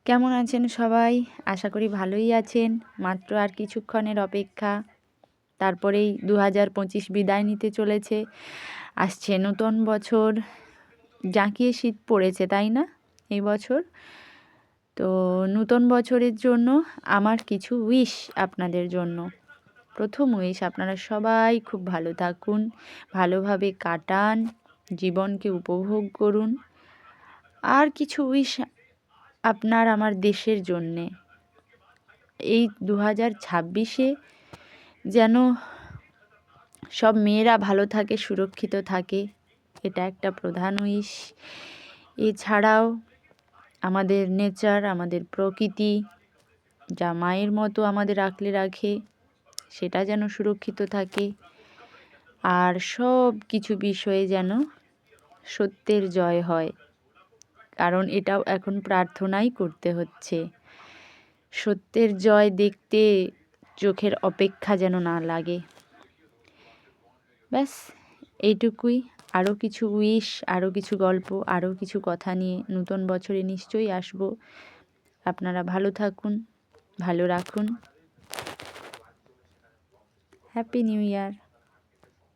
কেমন আছেন সবাই? আশা করি ভালোই আছেন। মাত্র আর কিছুক্ষণের অপেক্ষা, তারপরেই ২০২৫ বিদায় নিতে চলেছে। আসছে নতুন বছর, জাঁকিয়ে শীত পড়েছে, তাই না এই বছর? তো নতুন বছরের জন্য আমার কিছু উইশ আপনাদের জন্য। প্রথম উইশ, আপনারা সবাই খুব ভালো থাকুন, ভালোভাবে কাটান, জীবনকে উপভোগ করুন। আর কিছু উইশ আপনার আমার দেশের জন্যে, এই 2026-এ যেন সব মেয়েরা ভালো থাকে, সুরক্ষিত থাকে, এটা একটা প্রধান উইশ। এছাড়াও আমাদের নেচার, আমাদের প্রকৃতি, যা মায়ের মতো আমাদের আগলে রাখে, সেটা যেন সুরক্ষিত থাকে। আর সব কিছু বিষয়ে যেন সত্যের জয় হয়, কারণ এটাও এখন প্রার্থনাই করতে হচ্ছে। সত্যের জয় দেখতে চোখের অপেক্ষা যেন না লাগে। ব্যাস এইটুকুই। আরও কিছু উইশ, আরও কিছু গল্প, আরও কিছু কথা নিয়ে নতুন বছরে নিশ্চয়ই আসব। আপনারা ভালো থাকুন, ভালো রাখুন। Happy new year.